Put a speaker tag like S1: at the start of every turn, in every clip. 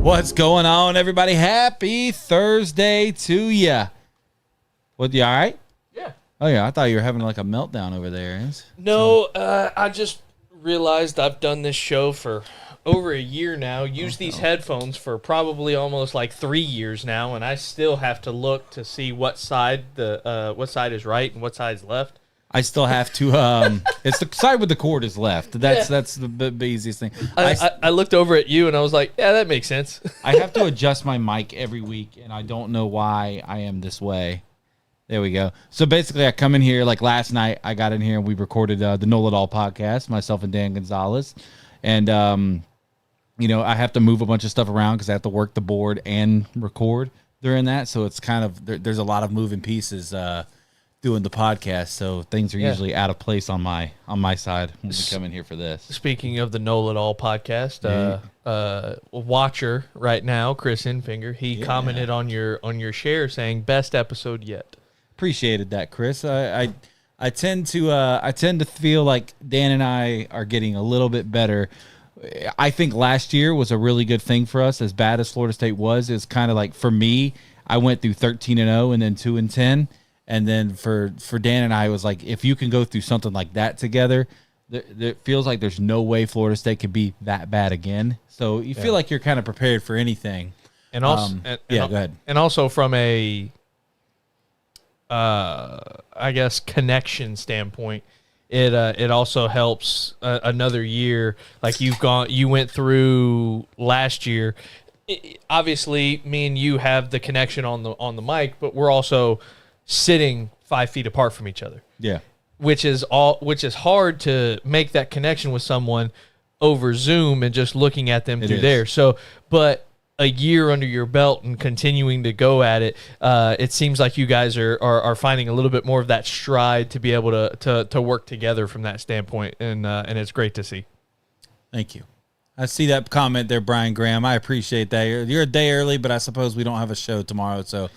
S1: What's going on, everybody? Happy Thursday to you. What, you all right?
S2: Yeah.
S1: Oh, yeah. I thought you were having like a meltdown over there.
S2: No, I just realized I've done this show for over a year now. Used these headphones for probably almost like 3 years now, and I still have to look to see what side is right and what side is left.
S1: I still have to. It's the side with the cord is left. That's the easiest thing.
S2: I looked over at you and I was like, yeah, that makes sense.
S1: I have to adjust my mic every week, and I don't know why I am this way. There we go. So basically, I come in here like last night. I got in here and we recorded the Know It All podcast, myself and Dan Gonzalez, and I have to move a bunch of stuff around because I have to work the board and record during that. So it's kind of there's a lot of moving pieces doing the podcast. So things are usually out of place on my side when we come in here for this.
S2: Speaking of the Know It All podcast, watcher right now, Chris Infinger, he commented on your share saying best episode yet.
S1: Appreciated that, Chris. I tend to feel like Dan and I are getting a little bit better. I think last year was a really good thing for us. As bad as Florida State was, it's kind of like for me, I went through 13-0 and then 2-10, and then for Dan and I, it was like if you can go through something like that together, it feels like there's no way Florida State could be that bad again. So you feel like you're kind of prepared for anything.
S2: And also,
S1: go ahead.
S2: And also from a, I guess, connection standpoint. It also helps another year like you went through last year. Obviously, me and you have the connection on the mic, but we're also sitting 5 feet apart from each other.
S1: Yeah,
S2: which is hard to make that connection with someone over Zoom and just looking at them through there. So, but a year under your belt and continuing to go at it, it seems like you guys are finding a little bit more of that stride to be able to work together from that standpoint, and it's great to see.
S1: Thank you. I see that comment there, Brian Graham. I appreciate that. You're a day early, but I suppose we don't have a show tomorrow, so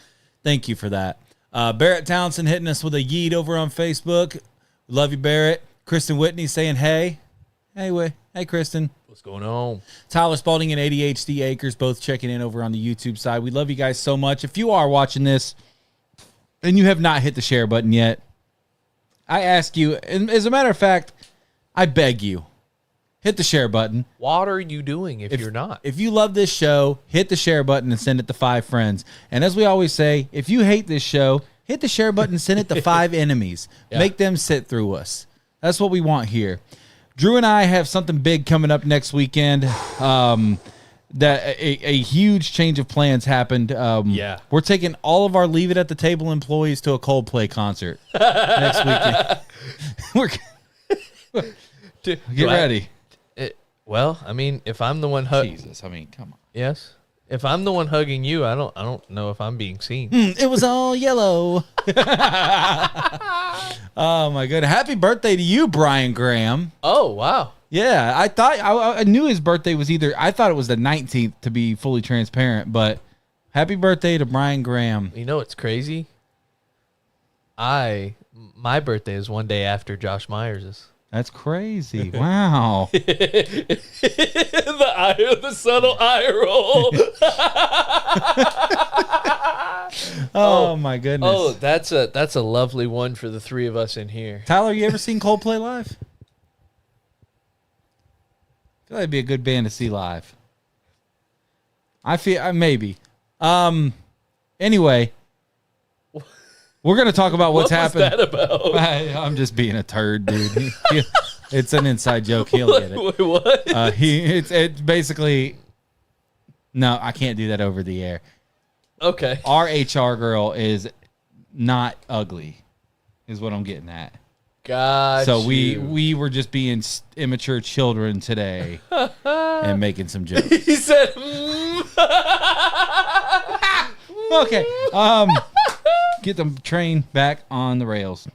S1: thank you for that. Barrett Townsend hitting us with a yeet over on Facebook. Love you, Barrett. Kristen Whitney saying hey. Hey, Kristen.
S2: What's going on?
S1: Tyler Spalding and ADHD Acres both checking in over on the YouTube side. We love you guys so much. If you are watching this and you have not hit the share button yet, I ask you, and as a matter of fact, I beg you, hit the share button.
S2: What are you doing if you're not?
S1: If you love this show, hit the share button and send it to 5 friends. And as we always say, if you hate this show, hit the share button and send it to 5 enemies. Yeah. Make them sit through us. That's what we want here. Drew and I have something big coming up next weekend. That a huge change of plans happened. We're taking all of our Leave It at the Table employees to a Coldplay concert next weekend. Get ready.
S2: Well, I mean, if I'm the one
S1: Jesus, I mean, come on.
S2: Yes. If I'm the one hugging you, I don't know if I'm being seen.
S1: It was all yellow. Oh my goodness! Happy birthday to you, Brian Graham.
S2: Oh wow!
S1: Yeah, I thought I knew his birthday was I thought it was the 19th to be fully transparent, but happy birthday to Brian Graham.
S2: You know what's crazy? My birthday is one day after Josh Myers's.
S1: That's crazy. Wow.
S2: the subtle eye roll.
S1: Oh my goodness.
S2: Oh, that's a lovely one for the 3 of us in here.
S1: Tyler, you ever seen Coldplay live? I feel like it'd be a good band to see live. I feel maybe. Anyway, we're going to talk about what's happened.
S2: What was that about?
S1: I'm just being a turd, dude. It's an inside joke. He'll get it.
S2: Wait, what?
S1: It's basically. No, I can't do that over the air.
S2: Okay.
S1: Our HR girl is not ugly, is what I'm getting at.
S2: Got
S1: So we were just being immature children today and making some jokes.
S2: He said,
S1: Okay. Get the train back on the rails.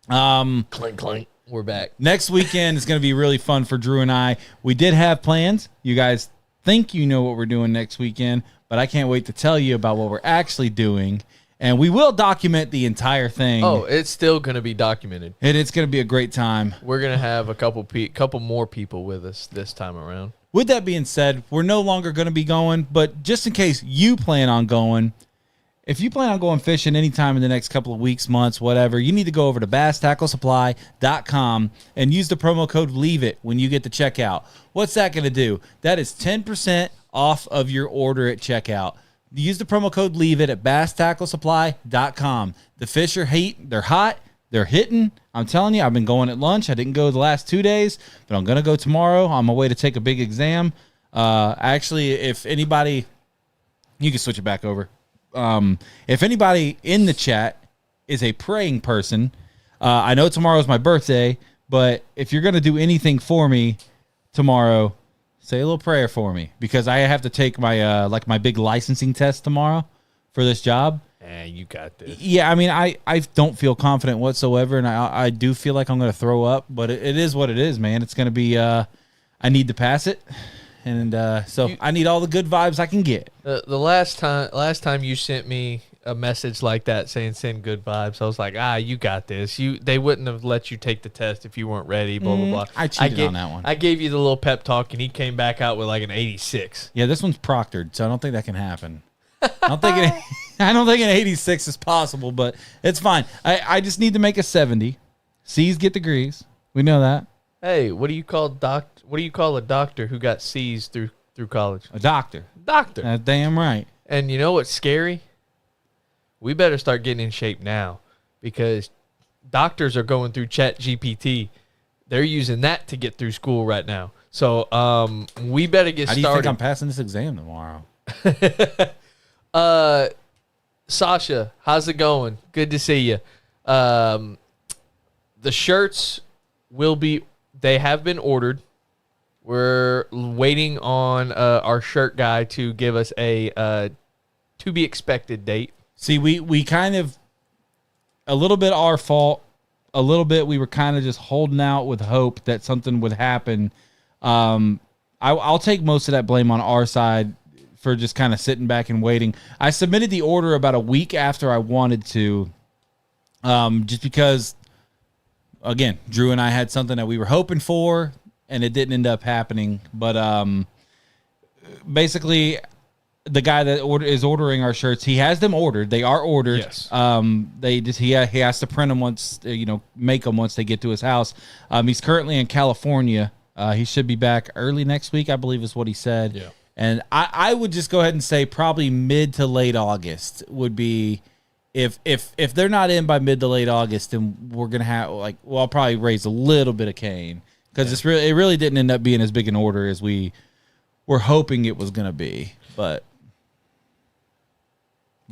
S2: Clink, clink. We're back.
S1: Next weekend is going to be really fun for Drew and I. We did have plans. You guys think you know what we're doing next weekend, but I can't wait to tell you about what we're actually doing. And we will document the entire thing.
S2: Oh, it's still going to be documented.
S1: And it's going to be a great time.
S2: We're going to have a couple more people with us this time around.
S1: with that being said, we're no longer going to be going, but just in case you plan on going, if you plan on going fishing anytime in the next couple of weeks, months, whatever, you need to go over to basstacklesupply.com and use the promo code LEAVEIT when you get to checkout. What's that going to do? That is 10% off of your order at checkout. Use the promo code LEAVEIT at basstacklesupply.com. The fish are they're hot, they're hitting. I'm telling you, I've been going at lunch. I didn't go the last 2 days, but I'm going to go tomorrow on my way to take a big exam. Actually, if anybody, you can switch it back over. If anybody in the chat is a praying person, I know tomorrow's my birthday, but if you're going to do anything for me tomorrow, say a little prayer for me, because I have to take my my big licensing test tomorrow for this job.
S2: You got this.
S1: Yeah, I mean, I don't feel confident whatsoever, and I do feel like I'm going to throw up, but it is what it is, man. It's going to be, I need to pass it, and I need all the good vibes I can get.
S2: The last time you sent me a message like that saying send good vibes, I was like, you got this. They wouldn't have let you take the test if you weren't ready, blah, blah, blah.
S1: I cheated on that one.
S2: I gave you the little pep talk, and he came back out with like an 86.
S1: Yeah, this one's proctored, so I don't think that can happen. I don't think an 86 is possible, but it's fine. I just need to make a 70. C's get degrees. We know that.
S2: Hey, what do you call a doctor who got C's through college?
S1: A doctor.
S2: Doctor.
S1: That's damn right.
S2: And you know what's scary? We better start getting in shape now, because doctors are going through ChatGPT. They're using that to get through school right now. So we better get started.
S1: How do you think I'm passing this exam tomorrow?
S2: Sasha, how's it going? Good to see you. The shirts they have been ordered. We're waiting on our shirt guy to give us a to be expected date.
S1: See, we kind of, a little bit our fault, a little bit we were kind of just holding out with hope that something would happen. I'll take most of that blame on our side for just kind of sitting back and waiting. I submitted the order about a week after I wanted to, just because, again, Drew and I had something that we were hoping for, and it didn't end up happening. But basically, the guy that is ordering our shirts, he has them ordered. They are ordered.
S2: Yes.
S1: He has to print them once, make them once they get to his house. He's currently in California. He should be back early next week, I believe is what he said.
S2: Yeah.
S1: And I would just go ahead and say probably mid to late August would be, if they're not in by mid to late August, then we're gonna have I'll probably raise a little bit of Cain, because it really didn't end up being as big an order as we were hoping it was gonna be. But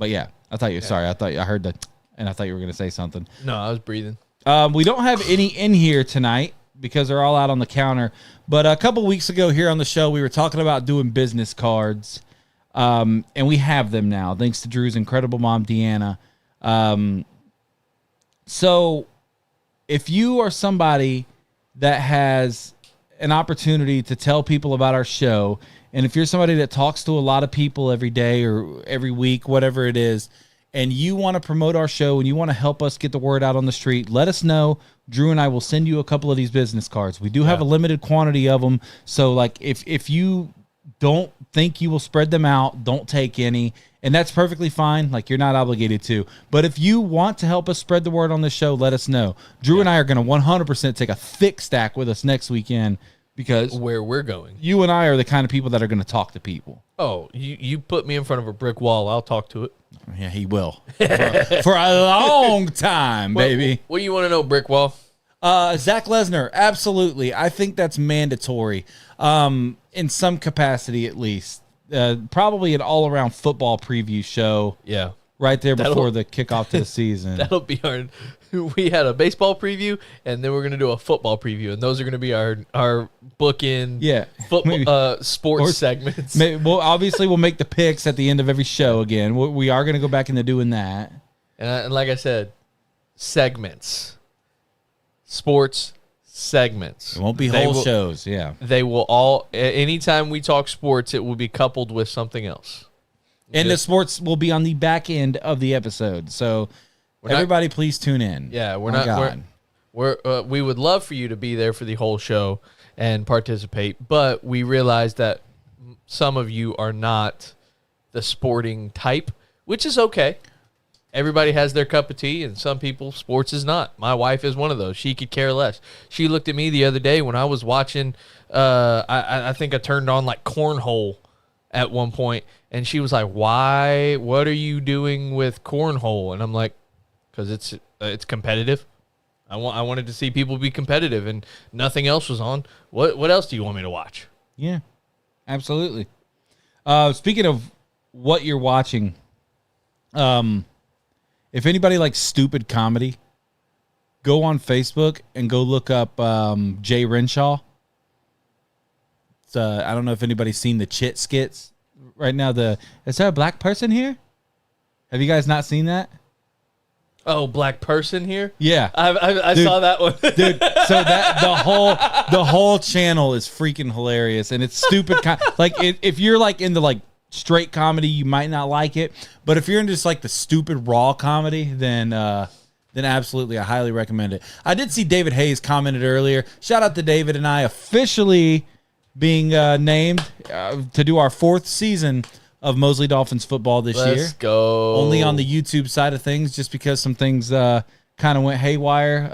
S1: yeah, I thought you. Sorry, I heard that, and I thought you were gonna say something.
S2: No, I was breathing.
S1: We don't have any in here tonight because they're all out on the counter. But a couple weeks ago here on the show, we were talking about doing business cards, and we have them now, thanks to Drew's incredible mom, Deanna. So if you are somebody that has an opportunity to tell people about our show, and if you're somebody that talks to a lot of people every day or every week, whatever it is, and you want to promote our show and you want to help us get the word out on the street, let us know. Drew and I will send you a couple of these business cards. We do have a limited quantity of them. So if you don't think you will spread them out, don't take any. And that's perfectly fine. You're not obligated to. But if you want to help us spread the word on the show, let us know. Drew and I are going to 100% take a thick stack with us next weekend, because
S2: where we're going,
S1: you and I are the kind of people that are going to talk to people.
S2: Oh, you put me in front of a brick wall, I'll talk to it.
S1: Yeah, he will. For a long time, baby.
S2: What do you want to know, brick wall?
S1: Zach Lesnar, absolutely. I think that's mandatory, in some capacity at least. Probably an all-around football preview show.
S2: Yeah.
S1: Right there before the kickoff to the season.
S2: That'll be hard. We had a baseball preview, and then we're going to do a football preview, and those are going to be our bookend football sports segments.
S1: Obviously, we'll make the picks at the end of every show again. We are going to go back into doing that.
S2: And like I said, segments. Sports segments.
S1: It won't be whole shows, yeah.
S2: They will all, anytime we talk sports, it will be coupled with something else.
S1: And the sports will be on the back end of the episode. So everybody please tune in.
S2: Yeah, We would love for you to be there for the whole show and participate, but we realize that some of you are not the sporting type, which is okay. Everybody has their cup of tea, and some people, sports is not. My wife is one of those. She could care less. She looked at me the other day when I was watching, I think I turned on like cornhole at one point, and she was like, "Why? What are you doing with cornhole?" And I'm like, "Because it's competitive. I wanted to see people be competitive, and nothing else was on. What else do you want me to watch?"
S1: Yeah, absolutely. Speaking of what you're watching, if anybody likes stupid comedy, go on Facebook and go look up Jay Renshaw. I don't know if anybody's seen the Chit skits right now. Is there a black person here? Have you guys not seen that?
S2: Oh, black person here?
S1: Yeah,
S2: I saw that one,
S1: dude. So that the whole channel is freaking hilarious, and it's stupid. If you're like into like straight comedy, you might not like it, but if you're into just like the stupid raw comedy, then absolutely, I highly recommend it. I did see David Hayes commented earlier. Shout out to David and I officially being named to do our 4th season of Mosley Dolphins football this year.
S2: Let's go.
S1: Only on the YouTube side of things, just because some things kind of went haywire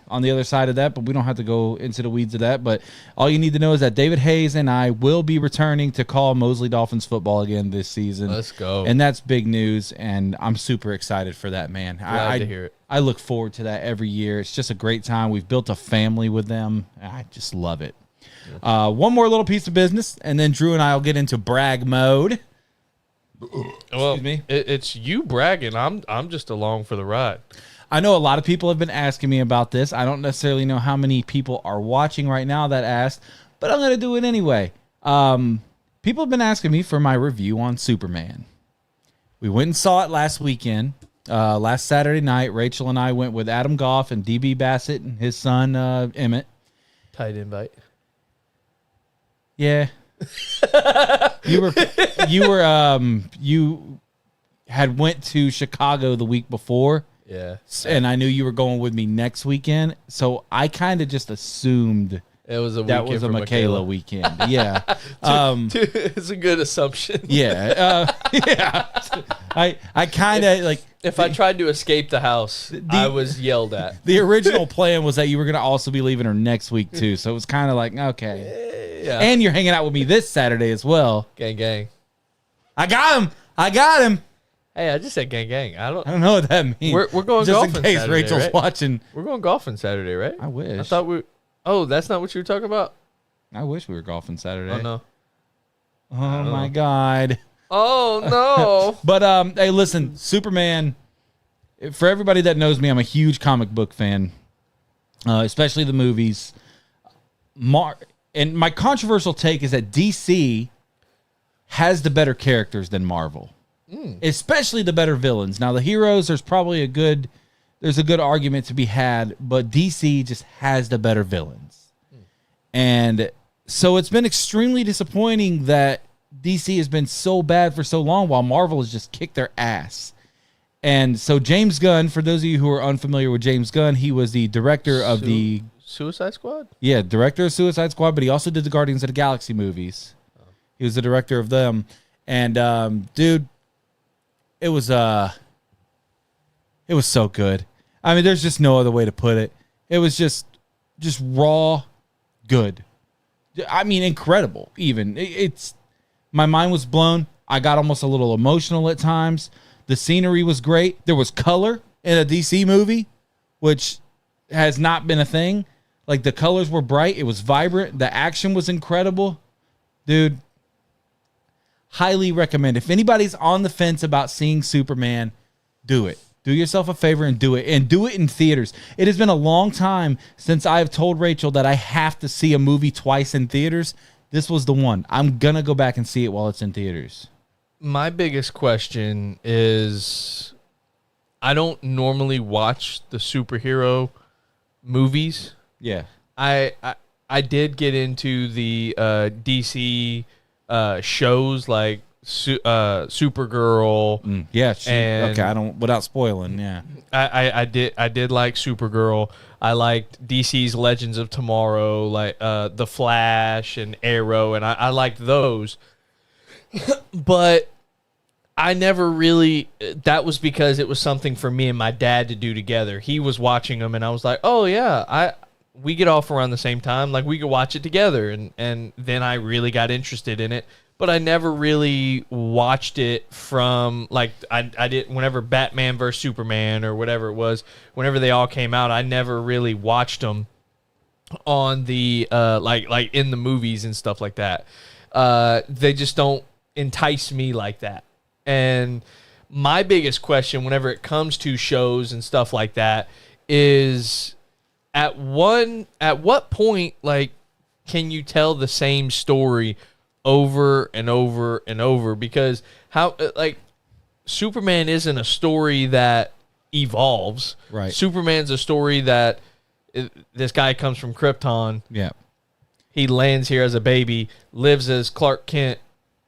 S1: on the other side of that, but we don't have to go into the weeds of that. But all you need to know is that David Hayes and I will be returning to call Mosley Dolphins football again this season.
S2: Let's go.
S1: And that's big news, and I'm super excited for that, man.
S2: Glad to hear it.
S1: I look forward to that every year. It's just a great time. We've built a family with them. I just love it. One more little piece of business, and then Drew and I will get into brag mode.
S2: Well,
S1: Excuse me.
S2: It's you bragging. I'm just along for the ride.
S1: I know a lot of people have been asking me about this. I don't necessarily know how many people are watching right now that asked, but I'm going to do it anyway. People have been asking me for my review on Superman. We went and saw it last weekend. Last Saturday night, Rachel and I went with Adam Goff and DB Bassett and his son, Emmett.
S2: Tight invite.
S1: Yeah. you had went to Chicago the week before.
S2: Yeah.
S1: And I knew you were going with me next weekend, so I kind of just assumed
S2: it was a
S1: Michaela weekend. Yeah.
S2: It's a good assumption.
S1: Yeah. Yeah. I kind of like,
S2: if I tried to escape the house, I was yelled at.
S1: The original plan was that you were going to also be leaving her next week too, so it was kind of like, okay.
S2: Yeah.
S1: And you're hanging out with me this Saturday as well.
S2: Gang, gang.
S1: I got him.
S2: Hey, I just said gang, gang. I don't
S1: know what that means.
S2: We're going
S1: just
S2: golfing
S1: in case
S2: Saturday,
S1: Rachel's
S2: right?
S1: watching.
S2: We're going golfing Saturday, right?
S1: I wish.
S2: I thought Oh, that's not what you were talking about?
S1: I wish we were golfing Saturday.
S2: Oh, no.
S1: Oh, my God.
S2: Oh, no.
S1: But, hey, listen, Superman, for everybody that knows me, I'm a huge comic book fan, especially the movies. And my controversial take is that DC has the better characters than Marvel, especially the better villains. Now, the heroes, there's a good argument to be had, but DC just has the better villains. And so it's been extremely disappointing that DC has been so bad for so long while Marvel has just kicked their ass. And so James Gunn, for those of you who are unfamiliar with James Gunn, he was the director of the
S2: Suicide Squad?
S1: Yeah, director of Suicide Squad, but he also did the Guardians of the Galaxy movies. He was the director of them. And dude, it was so good. I mean, there's just no other way to put it. It was just raw good. I mean, incredible even. My mind was blown. I got almost a little emotional at times. The scenery was great. There was color in a DC movie, which has not been a thing. Like, the colors were bright. It was vibrant. The action was incredible. Dude, highly recommend. If anybody's on the fence about seeing Superman, do it. Do yourself a favor and do it. And do it in theaters. It has been a long time since I've told Rachel that I have to see a movie twice in theaters. This was the one. I'm going to go back and see it while it's in theaters.
S2: My biggest question is, I don't normally watch the superhero movies.
S1: Yeah.
S2: I did get into the DC shows like Supergirl.
S1: Yeah,
S2: and
S1: okay. I don't without spoiling. Yeah,
S2: I did like Supergirl. I liked DC's Legends of Tomorrow, like The Flash and Arrow, and I liked those. But I never really. That was because it was something for me and my dad to do together. He was watching them, and I was like, "Oh yeah, we get off around the same time. Like we could watch it together." And then I really got interested in it. But I never really watched it from like I did whenever Batman vs Superman or whatever it was. Whenever they all came out, I never really watched them on the like in the movies and stuff like that. They just don't entice me like that. And my biggest question whenever it comes to shows and stuff like that is at what point like can you tell the same story over and over and over? Because how like Superman isn't a story that evolves.
S1: Right.
S2: Superman's a story that this guy comes from Krypton.
S1: Yeah.
S2: He lands here as a baby, lives as Clark Kent,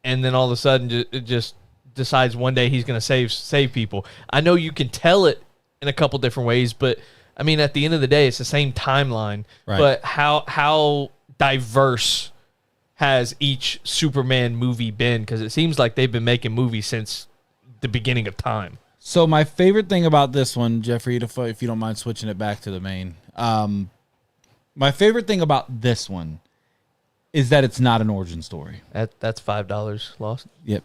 S2: and then all of a sudden just decides one day he's going to save people. I know you can tell it in a couple different ways, but I mean at the end of the day it's the same timeline.
S1: Right.
S2: But how diverse has each Superman movie been? Because it seems like they've been making movies since the beginning of time.
S1: So my favorite thing about this one, Jeffrey, if you don't mind switching it back to the main, my favorite thing about this one is that it's not an origin story.
S2: That's $5 lost.
S1: Yep,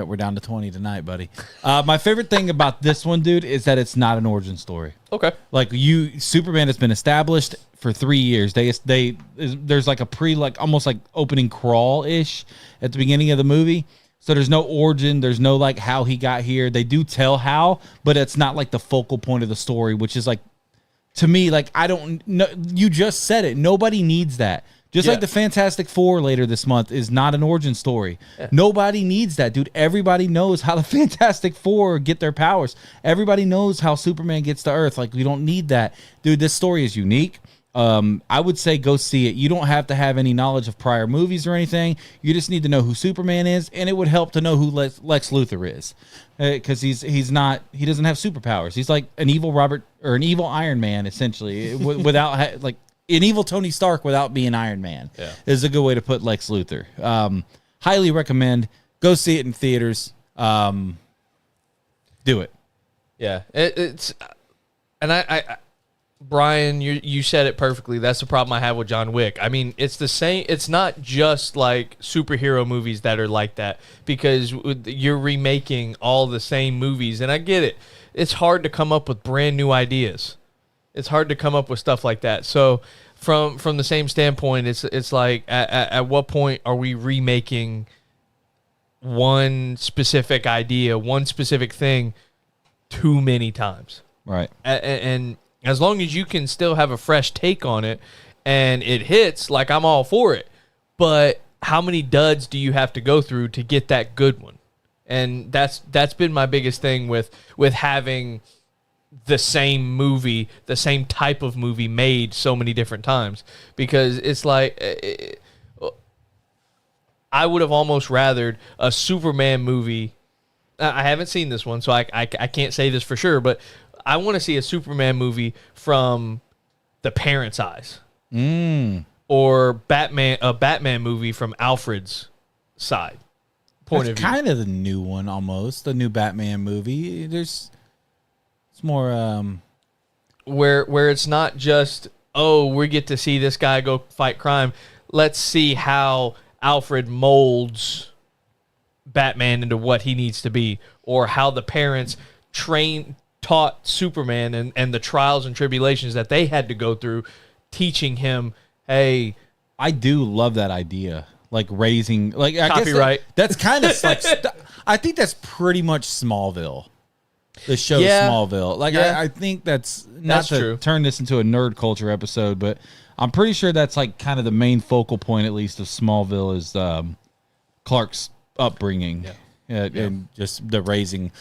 S1: we're down to 20 tonight, buddy. My favorite thing about this one, dude, is that it's not an origin story.
S2: Okay.
S1: Like Superman has been established for 3 years. There's like a almost like opening crawl ish at the beginning of the movie. So there's no origin. There's no like how he got here. They do tell how, but it's not like the focal point of the story, which is like, to me, like I don't know. You just said it. Nobody needs that. Just like the Fantastic Four later this month is not an origin story. Yeah. Nobody needs that, dude. Everybody knows how the Fantastic Four get their powers. Everybody knows how Superman gets to Earth. Like, we don't need that. Dude, this story is unique. I would say go see it. You don't have to have any knowledge of prior movies or anything. You just need to know who Superman is, and it would help to know who Lex Luthor is. Because he doesn't have superpowers. He's like an evil an evil Iron Man, essentially, without like an evil Tony Stark without being Iron Man. Yeah. Is a good way to put Lex Luthor. Highly recommend. Go see it in theaters. Do it.
S2: Yeah, it's and I Brian, you said it perfectly. That's the problem I have with John Wick. I mean, it's the same. It's not just like superhero movies that are like that, because you're remaking all the same movies, and I get it. It's hard to come up with brand new ideas. It's hard to come up with stuff like that. So from the same standpoint, it's like at what point are we remaking one specific idea, one specific thing too many times?
S1: Right.
S2: And as long as you can still have a fresh take on it and it hits, like, I'm all for it. But how many duds do you have to go through to get that good one? And that's been my biggest thing with having the same movie, the same type of movie made so many different times. Because it's like, I would have almost rathered a Superman movie. I haven't seen this one, so I can't say this for sure, but I want to see a Superman movie from the parents' eyes. Or a Batman movie from Alfred's side. Point of view.
S1: Kind of the new one, almost. The new Batman movie. It's more
S2: where it's not just, oh, we get to see this guy go fight crime. Let's see how Alfred molds Batman into what he needs to be, or how the parents taught Superman and the trials and tribulations that they had to go through, teaching him, hey,
S1: I do love that idea. Like raising, like, I
S2: copyright.
S1: Guess that's kind of like, I think that's pretty much Smallville. The show Smallville. Like, I think that's not to
S2: true.
S1: Turn this into a nerd culture episode, but I'm pretty sure that's like kind of the main focal point, at least, of Smallville is Clark's upbringing. Yeah. And just the raising.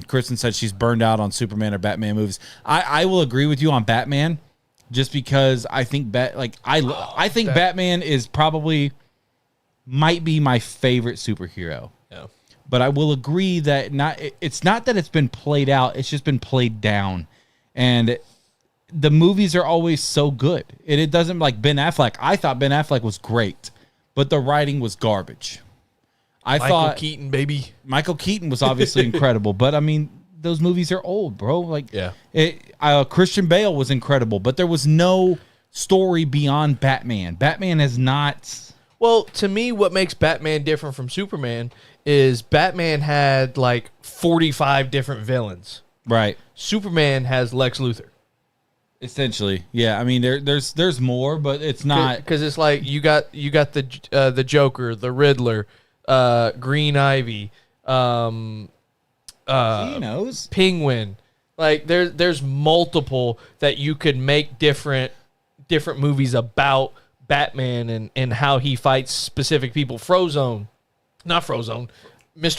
S1: Kristen said she's burned out on Superman or Batman movies. I will agree with you on Batman, just because I think Batman is might be my favorite superhero.
S2: Yeah.
S1: But I will agree that it's not that it's been played out, it's just been played down. And the movies are always so good. It doesn't like Ben Affleck. I thought Ben Affleck was great, but the writing was garbage.
S2: Michael Keaton, baby.
S1: Michael Keaton was obviously incredible, but I mean, those movies are old, bro. Like, Christian Bale was incredible, but there was no story beyond Batman. Batman is not.
S2: Well, to me, what makes Batman different from Superman is Batman had like 45 different villains.
S1: Right.
S2: Superman has Lex Luthor.
S1: Essentially, yeah. I mean, there's more, but it's not
S2: because it's like you got the Joker, the Riddler, Green Ivy, Penguin. Like there's multiple that you could make different movies about Batman and how he fights specific people. Mr.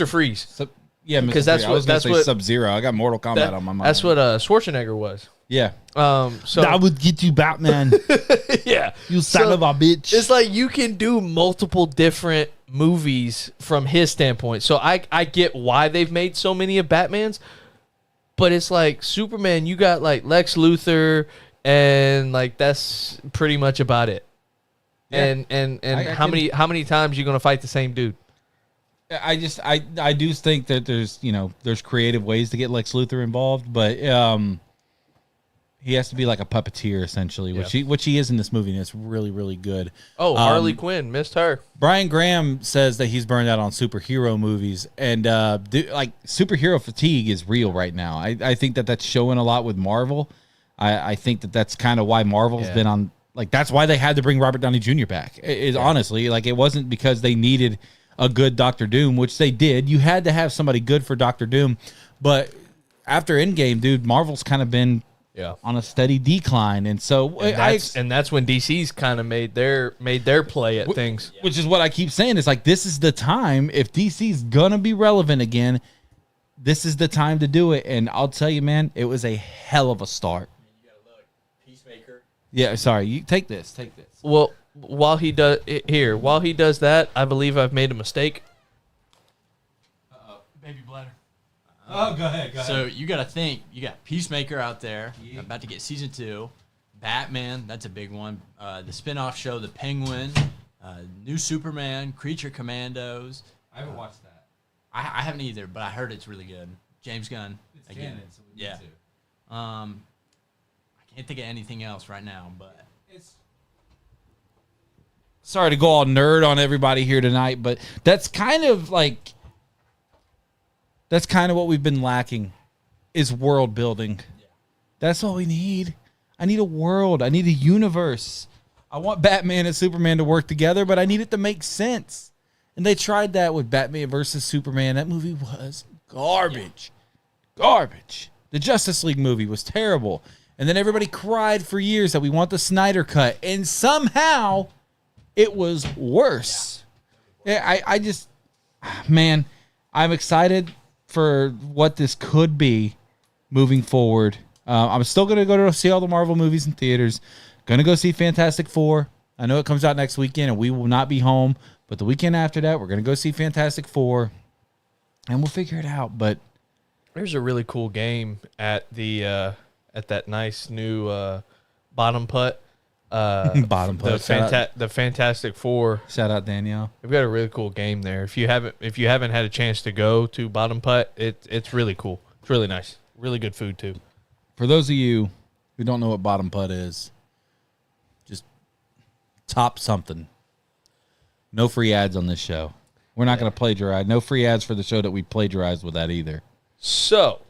S2: Freeze.
S1: Because
S2: that's what
S1: Sub-Zero. I got Mortal Kombat on my mind.
S2: That's what Schwarzenegger was.
S1: Yeah.
S2: So
S1: I would get you, Batman.
S2: Yeah.
S1: You son of a bitch.
S2: It's like you can do multiple different movies from his standpoint. So I get why they've made so many of Batman's, but it's like Superman, you got like Lex Luthor, and like that's pretty much about it. Yeah. And how many times you gonna fight the same dude?
S1: I do think that there's creative ways to get Lex Luthor involved, but he has to be like a puppeteer essentially, which he is in this movie, and it's really, really good.
S2: Oh, Harley Quinn, missed her.
S1: Brian Graham says that he's burned out on superhero movies, and superhero fatigue is real right now. I think that's showing a lot with Marvel. I think that's kind of why Marvel's been on. Like that's why they had to bring Robert Downey Jr. back. Honestly, like it wasn't because they needed a good Doctor Doom, which they did. You had to have somebody good for Doctor Doom, but after Endgame, dude, Marvel's kind of been on a steady decline, and so
S2: that's when DC's kind of made their play at things.
S1: Which is what I keep saying. It's like this is the time if DC's gonna be relevant again. This is the time to do it, and I'll tell you, man, it was a hell of a start.
S3: You gotta look, Peacemaker.
S1: Yeah, sorry. You take this.
S2: Well, while he does that, I believe I've made a mistake.
S3: Baby bladder.
S1: Go ahead.
S3: So you got to think, you got Peacemaker out there, about to get season 2. Batman, that's a big one. The spinoff show, The Penguin, new Superman, Creature Commandos.
S1: I haven't watched that.
S3: I haven't either, but I heard it's really good. James Gunn.
S1: It's again. Canon, so we need to.
S3: I can't think of anything else right now, but
S1: sorry to go all nerd on everybody here tonight, but that's kind of what we've been lacking is world building. Yeah. That's all we need. I need a world. I need a universe. I want Batman and Superman to work together, but I need it to make sense. And they tried that with Batman versus Superman. That movie was garbage. Yeah. Garbage. The Justice League movie was terrible. And then everybody cried for years that we want the Snyder Cut. And somehow it was worse. Yeah, I just, man, I'm excited for what this could be moving forward. I'm still going to go to see all the Marvel movies in theaters. Going to go see Fantastic Four. I know it comes out next weekend and we will not be home. But the weekend after that, we're going to go see Fantastic Four. And we'll figure it out. But
S2: there's a really cool game at the at that nice new bottom putt.
S1: Bottom putt.
S2: The Fantastic Four.
S1: Shout out Danielle.
S2: We've got a really cool game there. If you haven't had a chance to go to bottom putt, it's really cool. It's really nice. Really good food too.
S1: For those of you who don't know what bottom putt is, just top something. No free ads on this show. We're not going to plagiarize. No free ads for the show that we plagiarized with that either.
S2: So,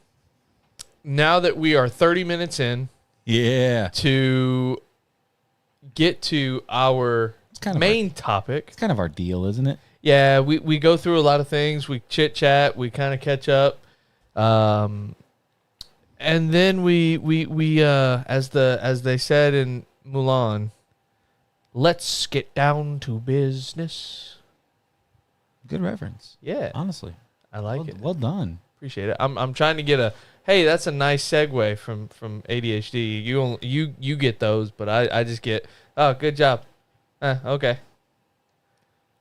S2: now that we are 30 minutes in, to get to our main topic.
S1: It's kind of our deal, isn't it?
S2: Yeah, we go through a lot of things. We chit chat. We kind of catch up, and then we as they said in Mulan, let's get down to business.
S1: Good reference.
S2: Yeah,
S1: honestly,
S2: I like it.
S1: Well done.
S2: Appreciate it. I'm trying to get a. Hey, that's a nice segue from ADHD. You get those, but I just get. Oh, good job. Okay.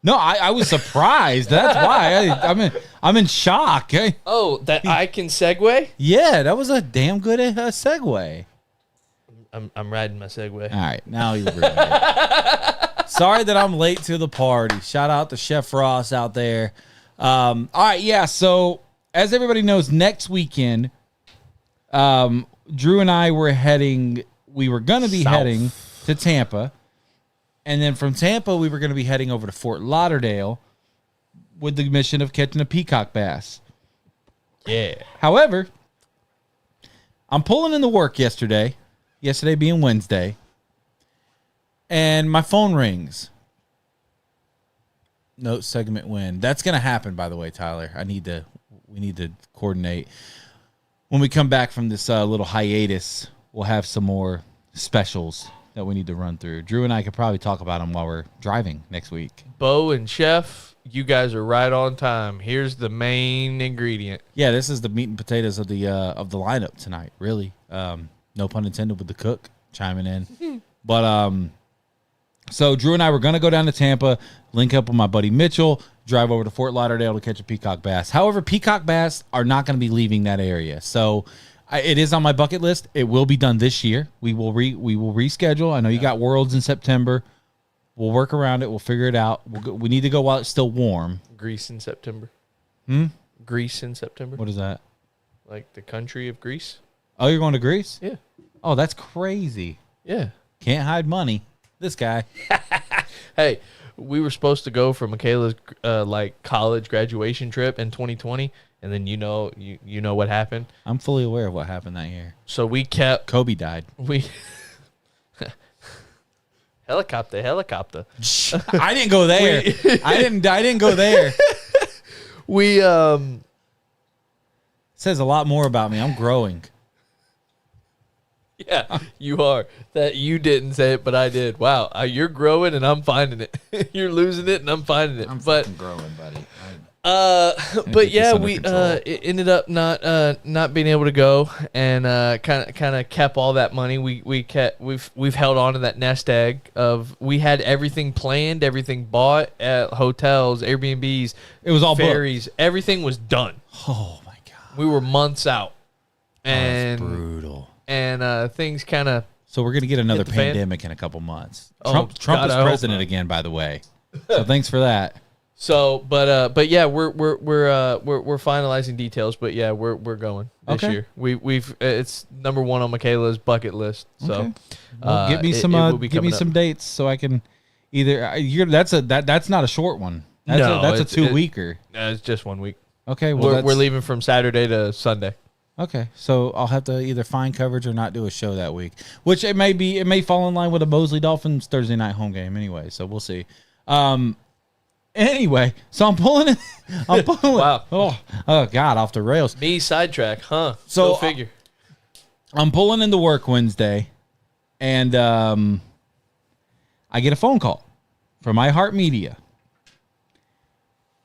S1: No, I was surprised. That's why I'm in shock. Hey?
S2: Oh, that I can segue?
S1: Yeah, that was a damn good segue.
S2: I'm riding my segue.
S1: All right, now you ruined it. Sorry that I'm late to the party. Shout out to Chef Ross out there. All right, yeah. So as everybody knows, next weekend, Drew and I were heading. We were going to be heading to Tampa, and then from Tampa, we were going to be heading over to Fort Lauderdale with the mission of catching a peacock bass.
S2: Yeah.
S1: However, I'm pulling into work yesterday being Wednesday, and my phone rings. Note segment win. That's going to happen, by the way, Tyler. We need to coordinate. When we come back from this little hiatus, we'll have some more specials that we need to run through. Drew and I could probably talk about them while we're driving next week.
S2: Bo and Chef, you guys are right on time. Here's the main ingredient.
S1: Yeah, this is the meat and potatoes of the lineup tonight. Really, no pun intended with the cook chiming in. But so Drew and I were gonna go down to Tampa, link up with my buddy Mitchell, drive over to Fort Lauderdale to catch a peacock bass. However, peacock bass are not going to be leaving that area, so it is on my bucket list. It will be done this year. We will reschedule. I know you got Worlds in September. We'll work around it. We'll figure it out. We need to go while it's still warm.
S2: Greece in September. Greece in September.
S1: What is that?
S2: Like the country of Greece?
S1: Oh, you're going to Greece?
S2: Yeah.
S1: Oh, that's crazy.
S2: Yeah.
S1: Can't hide money. This guy.
S2: Hey, we were supposed to go for Michaela's like college graduation trip in 2020, and then you know what happened.
S1: I'm fully aware of what happened that year.
S2: So we kept
S1: Kobe died.
S2: helicopter.
S1: I didn't go there. I didn't go there.
S2: We
S1: Says a lot more about me. I'm growing.
S2: Yeah, you are. That you didn't say it, but I did. Wow, you're growing and I'm finding it. You're losing it and I'm finding it.
S1: I'm fucking growing, buddy.
S2: But yeah, we it ended up not being able to go, and kind of kept all that money. We've held on to that nest egg of we had everything planned, everything bought at hotels, Airbnbs.
S1: It was all
S2: ferries. Everything was done.
S1: Oh my god,
S2: we were months out, and
S1: that's brutal.
S2: And things kind of.
S1: So we're gonna get another
S2: hit the fan?
S1: pandemic in a couple months.
S2: Oh,
S1: Trump
S2: God,
S1: is
S2: I hope
S1: president
S2: not.
S1: again, by the way. So thanks for that.
S2: So, but yeah, we're finalizing details. But yeah, we're going this
S1: Okay.
S2: year. We've it's number one on Michaela's bucket list. So,
S1: Okay. Well, give me
S2: it
S1: some
S2: will be
S1: give me
S2: coming
S1: some
S2: up.
S1: dates so I can either that's not a short one. That's
S2: No,
S1: that's a
S2: it's-
S1: 2 weeker.
S2: It's just 1 week.
S1: Okay, well
S2: We're leaving from Saturday to Sunday.
S1: Okay, so I'll have to either find coverage or not do a show that week, which it may fall in line with a Mosley Dolphins Thursday night home game anyway. So we'll see. Anyway, so I'm pulling.
S2: Wow.
S1: Oh God, off the rails.
S2: Me sidetrack, huh?
S1: So,
S2: Go figure.
S1: I'm pulling into work Wednesday, and I get a phone call from iHeartMedia.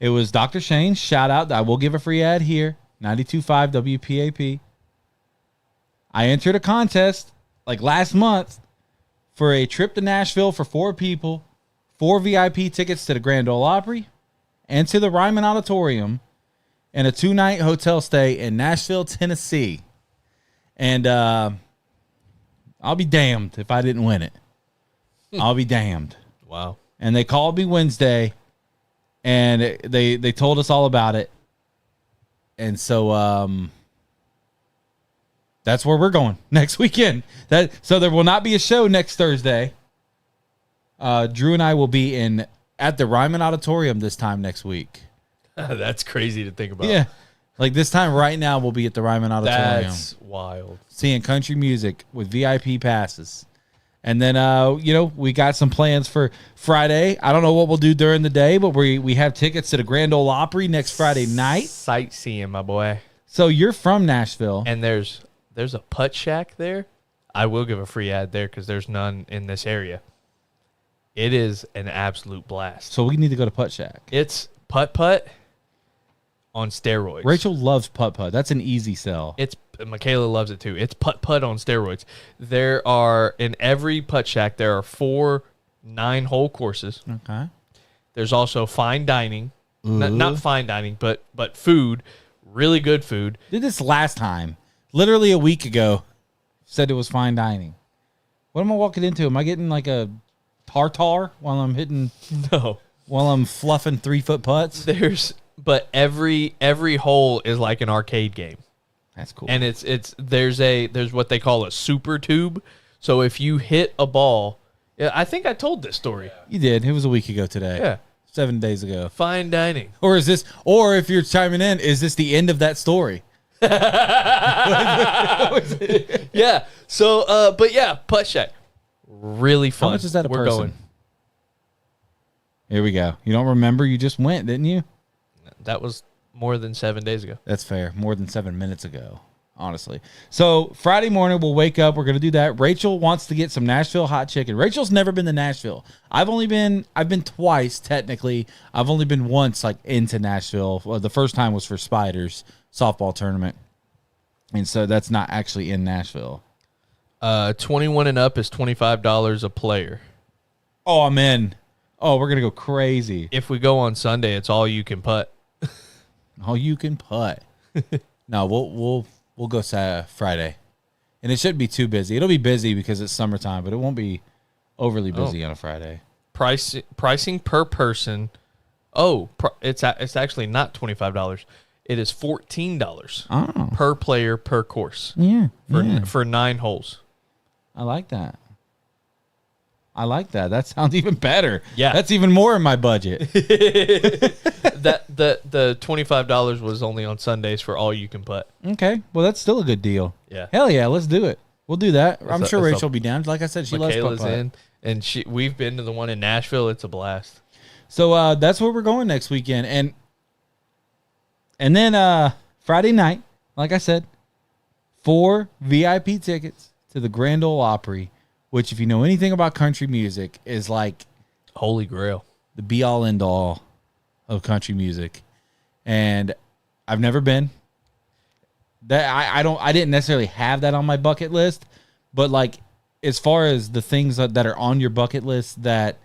S1: It was Dr. Shane. Shout out. I will give a free ad here. 92.5 WPAP. I entered a contest like last month for a trip to Nashville for 4 people, 4 VIP tickets to the Grand Ole Opry and to the Ryman Auditorium, and a 2-night hotel stay in Nashville, Tennessee. And I'll be damned if I didn't win it. I'll be damned.
S2: Wow.
S1: And they called me Wednesday, and they told us all about it. And so that's where we're going next weekend. So there will not be a show next Thursday. Drew and I will be at the Ryman Auditorium this time next week.
S2: That's crazy to think about.
S1: Yeah. Like this time right now we'll be at the Ryman Auditorium.
S2: That's wild.
S1: Seeing country music with VIP passes. And then we got some plans for Friday. I don't know what we'll do during the day, but we have tickets to the Grand Ole Opry next Friday night.
S2: Sightseeing, my boy.
S1: So you're from Nashville.
S2: And there's a putt shack there. I will give a free ad there because there's none in this area. It is an absolute blast.
S1: So we need to go to Putt Shack.
S2: It's putt on steroids.
S1: Rachel loves putt. That's an easy sell.
S2: It's Michaela loves it too. It's putt on steroids. There are in every putt shack there are 4 9-hole courses.
S1: Okay.
S2: There's also fine dining, not fine dining, but food, really good food.
S1: Did this last time, literally a week ago. Said it was fine dining. What am I walking into? Am I getting like a tartar while I'm hitting?
S2: No,
S1: while I'm fluffing 3-foot putts.
S2: But every hole is like an arcade game.
S1: That's cool.
S2: And there's what they call a super tube. So if you hit a ball, I think I told this story.
S1: You did. It was a week ago today.
S2: Yeah.
S1: 7 days ago.
S2: Fine dining.
S1: Or if you're chiming in, is this the end of that story?
S2: Yeah. So, but yeah, Putt Shack. Really fun.
S1: How much is that a
S2: We're
S1: person?
S2: going.
S1: Here we go. You don't remember? You just went, didn't you?
S2: That was more than 7 days ago.
S1: That's fair. More than 7 minutes ago, honestly. So Friday morning, we'll wake up. We're going to do that. Rachel wants to get some Nashville hot chicken. Rachel's never been to Nashville. I've been twice, technically. I've only been once, like, into Nashville. Well, the first time was for Spiders softball tournament. And so that's not actually in Nashville.
S2: 21 and up is $25 a player.
S1: Oh, I'm in. Oh, we're going to go crazy.
S2: If we go on Sunday, it's all you can putt.
S1: Oh, you can putt. No, we'll go Friday, and it shouldn't be too busy. It'll be busy because it's summertime, but it won't be overly busy on a Friday.
S2: Pricing per person. Oh, it's actually not $25. It is $14 per player per course.
S1: Yeah,
S2: for 9 holes.
S1: I like that. That sounds even better.
S2: Yeah,
S1: that's even more in my budget.
S2: That the $25 was only on Sundays for all you can putt.
S1: Okay, well that's still a good deal.
S2: Yeah,
S1: hell yeah, let's do it. We'll do that. I'm sure Rachel will be down. Like I said, she loves
S2: Michaela's in, and we've been to the one in Nashville. It's a blast.
S1: So that's where we're going next weekend, and then Friday night, like I said, 4 VIP tickets to the Grand Ole Opry, which, if you know anything about country music, is like
S2: holy grail,
S1: the be all end all of country music. And I've never been. That I didn't necessarily have that on my bucket list, but like as far as the things that are on your bucket list that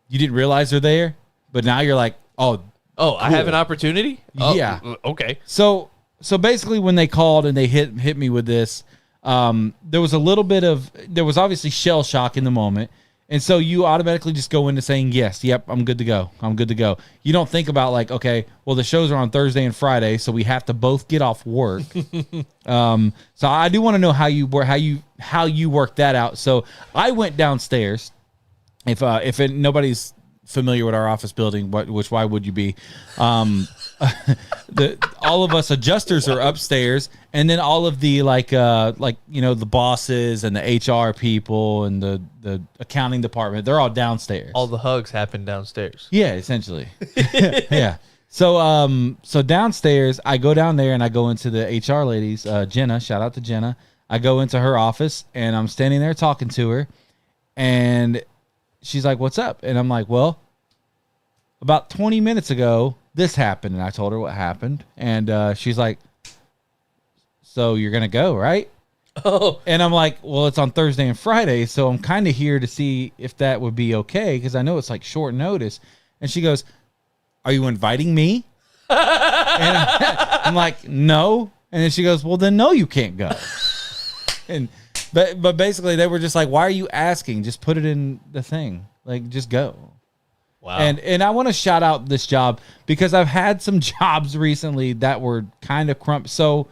S1: you didn't realize are there, but now you're like, oh, cool.
S2: I have an opportunity.
S1: Yeah.
S2: Okay.
S1: So basically, when they called and they hit me with this, there was obviously shell shock in the moment. And so you automatically just go into saying, yes, yep, I'm good to go. You don't think about like, okay, well, the shows are on Thursday and Friday, so we have to both get off work. So I do want to know how you work that out. So I went downstairs. If nobody's familiar with our office building, which why would you be? All of us adjusters are upstairs, and then all of the the bosses and the HR people and the accounting department, they're all downstairs.
S2: All the hugs happen downstairs.
S1: Yeah, essentially. Yeah. So downstairs, I go down there and I go into the HR ladies, Jenna, shout out to Jenna. I go into her office and I'm standing there talking to her, and she's like, "What's up?" And I'm like, "Well, about 20 minutes ago, this happened." And I told her what happened. And she's like, "So you're going to go, right?"
S2: Oh.
S1: And I'm like, "Well, it's on Thursday and Friday, so I'm kind of here to see if that would be okay, because I know it's like short notice." And she goes, "Are you inviting me?" And I'm like, "No." And then she goes, "Well, then no, you can't go." But basically, they were just like, "Why are you asking? Just put it in the thing. Like, just go."
S2: Wow.
S1: And I want to shout out this job because I've had some jobs recently that were kind of crump. So,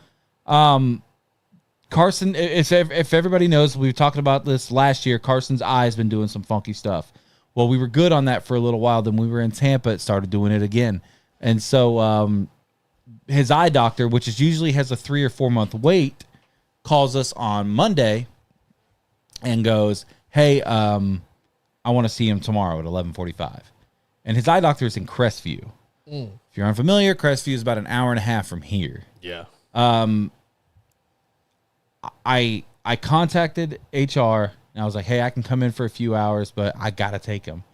S1: Carson, if everybody knows, we were talking about this last year. Carson's eye's been doing some funky stuff. Well, we were good on that for a little while. Then we were in Tampa, it started doing it again. And so his eye doctor, which is usually has a 3 or 4 month wait, calls us on Monday and goes, "Hey, I want to see him tomorrow at 11:45." And his eye doctor is in Crestview. If you're unfamiliar, Crestview is about an hour and a half from here.
S2: Yeah.
S1: I contacted HR and I was like, "Hey, I can come in for a few hours, but I gotta take him."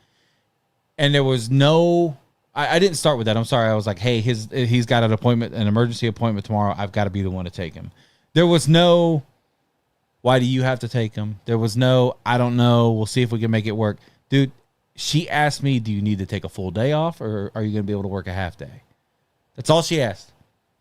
S1: And there was no, I didn't start with that. I'm sorry. I was like, "Hey, he's got an emergency appointment tomorrow. I've got to be the one to take him." There was no, "Why do you have to take him?" There was no, "I don't know. We'll see if we can make it work." Dude, she asked me, do you need to take a full day off or are you going to be able to work a half day? That's all she asked.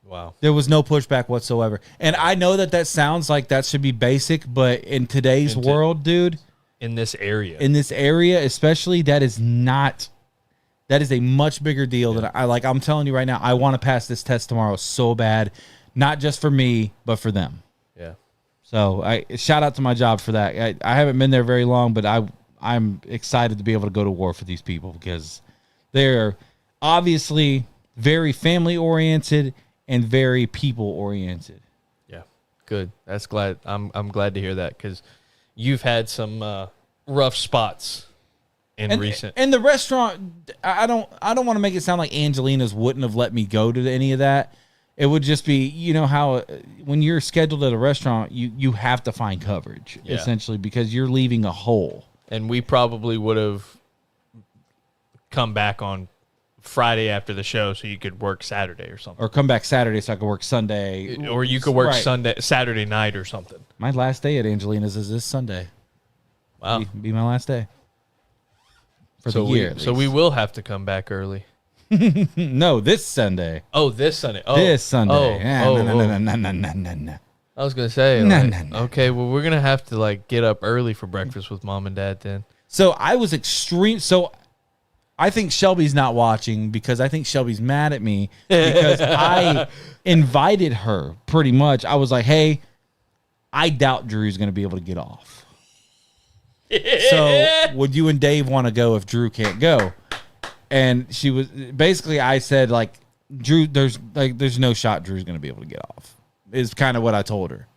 S2: Wow.
S1: There was no pushback whatsoever. And I know that sounds like that should be basic, but in today's world, dude,
S2: in this area,
S1: especially, that is a much bigger deal than I'm telling you right now, I want to pass this test tomorrow so bad, not just for me, but for them.
S2: Yeah.
S1: So shout out to my job for that. I haven't been there very long, but I'm excited to be able to go to war for these people because they're obviously very family oriented and very people oriented.
S2: Yeah, good. That's glad. I'm glad to hear that because you've had some rough spots in recent.
S1: And the restaurant, I don't want to make it sound like Angelina's wouldn't have let me go to any of that. It would just be, you know how when you're scheduled at a restaurant, you have to find coverage essentially because you're leaving a hole.
S2: And we probably would have come back on Friday after the show so you could work Saturday or something.
S1: Or come back Saturday so I could work Sunday.
S2: Or you could work Saturday night or something.
S1: My last day at Angelina's is this Sunday.
S2: Wow.
S1: Be my last day. For the year.
S2: So we will have to come back early.
S1: No, this Sunday.
S2: Oh, this Sunday. Oh.
S1: This Sunday.
S2: No. I was going to say. No. Okay, well, we're going to have to get up early for breakfast with mom and dad then.
S1: So I was extreme. So I think Shelby's not watching because I think Shelby's mad at me because I invited her pretty much. I was like, hey, I doubt Drew's going to be able to get off. So would you and Dave want to go if Drew can't go? And she was basically, I said Drew, there's no shot Drew's going to be able to get off is kind of what I told her.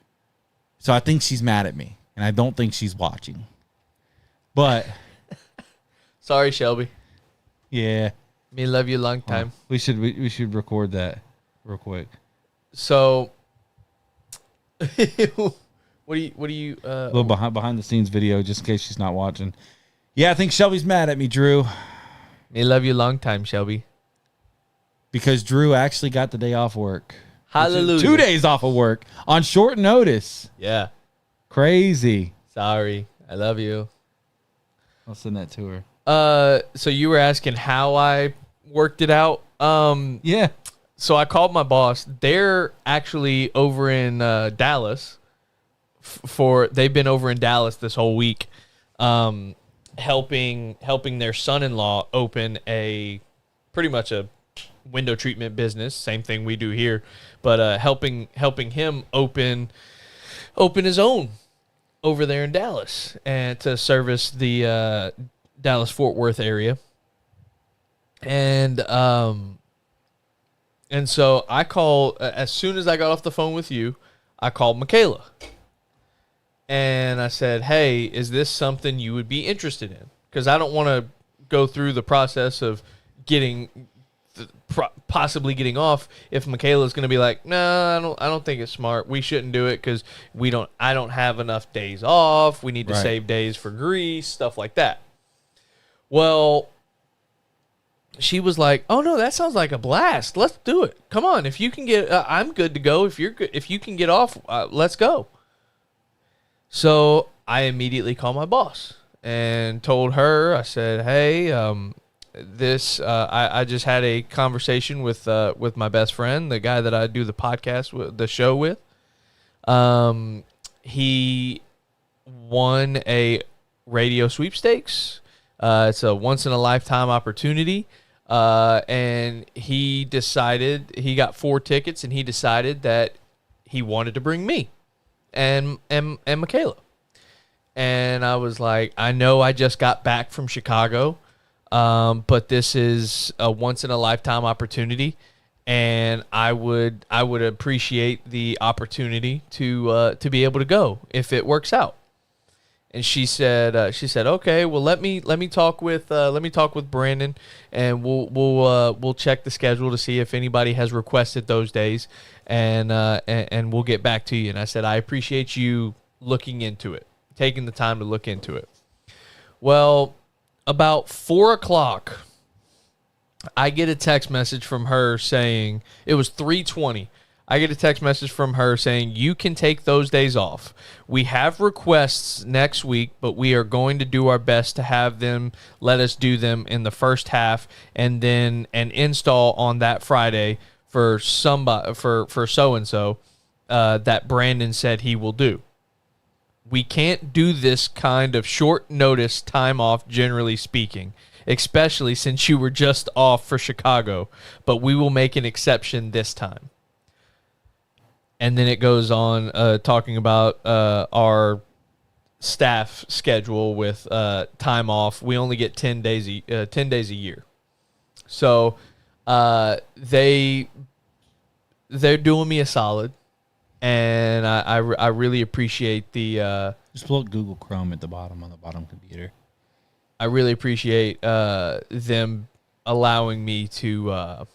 S1: So I think she's mad at me and I don't think she's watching, but
S2: sorry, Shelby.
S1: Yeah.
S2: Me love you long time.
S1: We should record that real quick.
S2: So what do you
S1: a little behind the scenes video just in case she's not watching. Yeah, I think Shelby's mad at me, Drew.
S2: Me love you long time, Shelby.
S1: Because Drew actually got the day off work.
S2: Hallelujah.
S1: 2 days off of work on short notice.
S2: Yeah.
S1: Crazy.
S2: Sorry. I love you.
S1: I'll send that to her.
S2: So you were asking how I worked it out.
S1: Yeah.
S2: So I called my boss. They're actually over in Dallas. They've been over in Dallas this whole week, helping their son-in-law open pretty much a window treatment business. Same thing we do here, but helping him open his own over there in Dallas and to service the Dallas-Fort Worth area. And so I call as soon as I got off the phone with you, I called Michaela. And I said, hey, is this something you would be interested in? Because I don't want to go through the process of possibly getting off if Michaela's going to be like, no, I don't think it's smart. We shouldn't do it because I don't have enough days off. We need to save days for Greece, stuff like that. Well, she was like, oh no, that sounds like a blast. Let's do it. Come on. If you can get, I'm good to go. If you can get off, let's go. So I immediately called my boss and told her, I said, hey, I just had a conversation with my best friend, the guy that I do the podcast with, the show with. He won a radio sweepstakes. It's a once in a lifetime opportunity. And he got 4 tickets and he decided that he wanted to bring me and Michaela. And I was like, I know I just got back from Chicago, but this is a once in a lifetime opportunity, and I would appreciate the opportunity to be able to go if it works out. And she said, okay, well let me talk with Brandon, and we'll check the schedule to see if anybody has requested those days, and we'll get back to you. And I said, I appreciate you looking into it, taking the time to look into it. Well, about 4:00, I get a text message from her saying, it was 3:20. I get a text message from her saying, you can take those days off. We have requests next week, but we are going to do our best to have them let us do them in the first half, and then an install on that Friday for somebody for so-and-so that Brandon said he will do. We can't do this kind of short notice time off, generally speaking, especially since you were just off for Chicago, but we will make an exception this time. And then it goes on talking about our staff schedule with time off. We only get 10 days a year. So they're doing me a solid. And I really appreciate the
S1: just pull up Google Chrome at the bottom on the bottom computer.
S2: I really appreciate them allowing me to